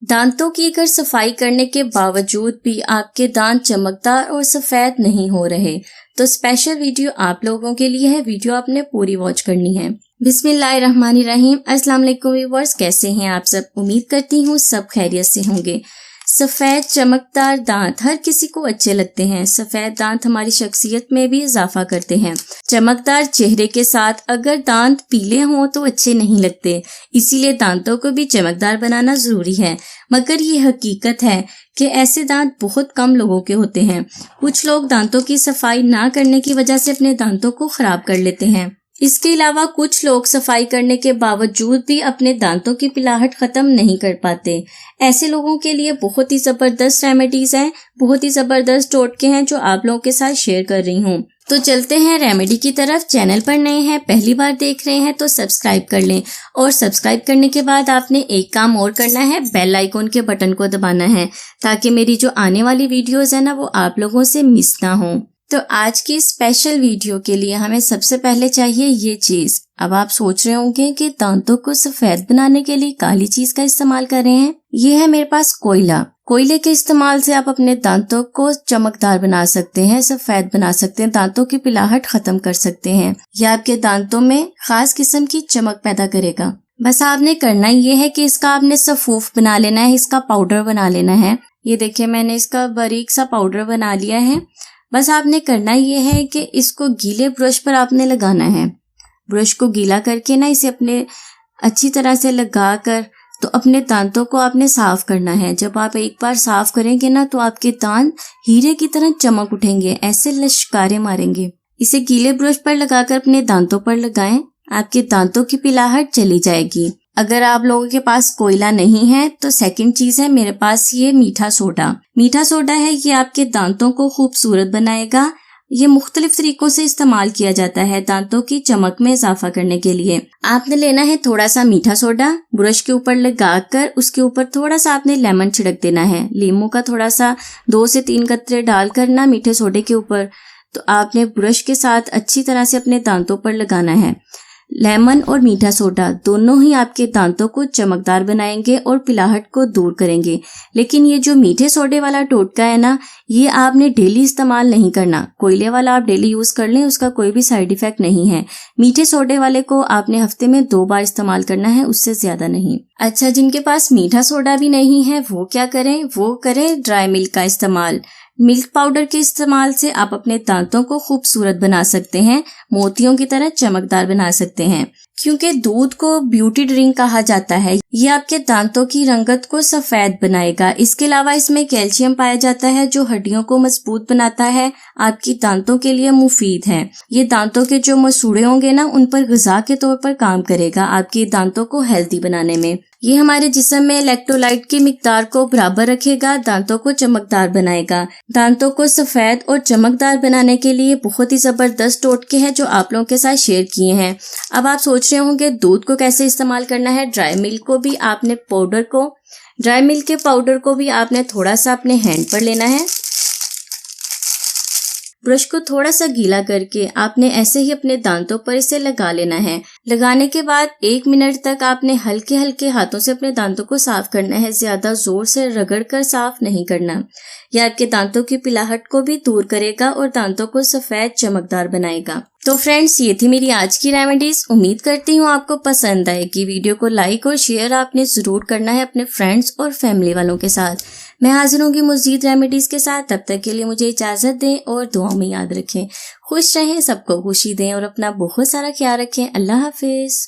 दांतों की अगर सफाई करने के बावजूद भी आपके दांत चमकदार और सफेद नहीं हो रहे तो स्पेशल वीडियो आप लोगों के लिए है। वीडियो आपने पूरी वॉच करनी है। बिस्मिल्लाहिर्रहमानिर्रहीम। अस्सलाम वालेकुम व्यूअर्स, कैसे हैं आप सब? उम्मीद करती हूँ सब खैरियत से होंगे। सफेद चमकदार दांत हर किसी को अच्छे लगते हैं। सफेद दांत हमारी शख्सियत में भी इजाफा करते हैं। चमकदार चेहरे के साथ अगर दांत पीले हों तो अच्छे नहीं लगते, इसीलिए दांतों को भी चमकदार बनाना जरूरी है। मगर ये हकीकत है कि ऐसे दांत बहुत कम लोगों के होते हैं। कुछ लोग दांतों की सफाई ना करने की वजह से अपने दांतों को खराब कर लेते हैं। इसके अलावा कुछ लोग सफाई करने के बावजूद भी अपने दांतों की पिलाहट खत्म नहीं कर पाते। ऐसे लोगों के लिए बहुत ही जबरदस्त रेमेडीज हैं, बहुत ही जबरदस्त टोटके हैं जो आप लोगों के साथ शेयर कर रही हूँ। तो चलते हैं रेमेडी की तरफ। चैनल पर नए हैं, पहली बार देख रहे हैं तो सब्सक्राइब कर लें, और सब्सक्राइब करने के बाद आपने एक काम और करना है, बेल आइकॉन के बटन को दबाना है ताकि मेरी जो आने वाली वीडियोज है ना वो आप लोगों से मिस ना हो। तो आज की स्पेशल वीडियो के लिए हमें सबसे पहले चाहिए ये चीज। अब आप सोच रहे होंगे कि दांतों को सफेद बनाने के लिए काली चीज का इस्तेमाल कर रहे हैं। ये है मेरे पास कोयला। कोयले के इस्तेमाल से आप अपने दांतों को चमकदार बना सकते हैं, सफेद बना सकते हैं, दांतों की पिलाहट खत्म कर सकते हैं। यह आपके दांतों में खास किस्म की चमक पैदा करेगा। बस आपने करना ये है कि इसका आपने सफूफ बना लेना है, इसका पाउडर बना लेना है। ये देखिए मैंने इसका बारीक सा पाउडर बना लिया है। बस आपने करना ये है कि इसको गीले ब्रश पर आपने लगाना है। ब्रश को गीला करके ना इसे अपने अच्छी तरह से लगा कर तो अपने दांतों को आपने साफ करना है। जब आप एक बार साफ करेंगे ना तो आपके दांत हीरे की तरह चमक उठेंगे, ऐसे लश्कारे मारेंगे। इसे गीले ब्रश पर लगाकर अपने दांतों पर लगाएं, आपके दांतों की पिलाहट चली जाएगी। अगर आप लोगों के पास कोयला नहीं है तो सेकंड चीज है मेरे पास ये मीठा सोडा। मीठा सोडा है, ये आपके दांतों को खूबसूरत बनाएगा। ये मुख्तलिफ तरीकों से इस्तेमाल किया जाता है दांतों की चमक में इजाफा करने के लिए। आपने लेना है थोड़ा सा मीठा सोडा, ब्रश के ऊपर लगाकर उसके ऊपर थोड़ा सा आपने लेमन छिड़क देना है। लीमू का थोड़ा सा 2 से 3 कतरे डालकर ना मीठे सोडे के ऊपर तो आपने ब्रश के साथ अच्छी तरह से अपने दांतों पर लगाना है। लेमन और मीठा सोडा दोनों ही आपके दांतों को चमकदार बनाएंगे और पिलाहट को दूर करेंगे। लेकिन ये जो मीठे सोडे वाला टोटका है ना, ये आपने डेली इस्तेमाल नहीं करना। कोयले वाला आप डेली यूज कर लें, उसका कोई भी साइड इफेक्ट नहीं है। मीठे सोडे वाले को आपने हफ्ते में 2 बार इस्तेमाल करना है, उससे ज्यादा नहीं। अच्छा, जिनके पास मीठा सोडा भी नहीं है वो क्या करें? वो करें ड्राई मिल्क का इस्तेमाल। मिल्क पाउडर के इस्तेमाल से आप अपने दांतों को खूबसूरत बना सकते हैं, मोतियों की तरह चमकदार बना सकते हैं। क्योंकि दूध को ब्यूटी ड्रिंक कहा जाता है, ये आपके दांतों की रंगत को सफेद बनाएगा। इसके अलावा इसमें कैल्शियम पाया जाता है जो हड्डियों को मजबूत बनाता है, आपकी दांतों के लिए मुफीद है। ये दांतों के जो मसूड़े होंगे ना उन पर ग़िज़ा के तौर पर काम करेगा आपके दांतों को हेल्दी बनाने में। ये हमारे जिस्म में इलेक्ट्रोलाइट की मिकदार को बराबर रखेगा, दांतों को चमकदार बनाएगा। दांतों को सफेद और चमकदार बनाने के लिए बहुत ही जबरदस्त टोटके हैं जो आप लोगों के साथ शेयर किए हैं। अब आप सोच रहे होंगे दूध को कैसे इस्तेमाल करना है। ड्राई मिल्क को भी आपने ड्राई मिल्क के पाउडर को भी आपने थोड़ा सा अपने हैंड पर लेना है। ब्रश को थोड़ा सा गीला करके आपने ऐसे ही अपने दांतों पर इसे लगा लेना है। लगाने के बाद 1 मिनट तक आपने हल्के हल्के हाथों से अपने दांतों को साफ करना है, ज्यादा जोर से रगड़कर साफ नहीं करना। यह आपके दांतों की पिलाहट को भी दूर करेगा और दांतों को सफेद चमकदार बनाएगा। तो फ्रेंड्स, ये थी मेरी आज की रेमेडीज। उम्मीद करती हूँ आपको पसंद आएगी। वीडियो को लाइक और शेयर आपने जरूर करना है अपने फ्रेंड्स और फैमिली वालों के साथ। मैं हाजिर होंगी मज़ीद रेमेडीज के साथ। तब तक के लिए मुझे इजाजत दें और दुआओं में याद रखें। खुश रहें, सबको खुशी दें और अपना बहुत सारा ख्याल रखें। अल्लाह हाफिज।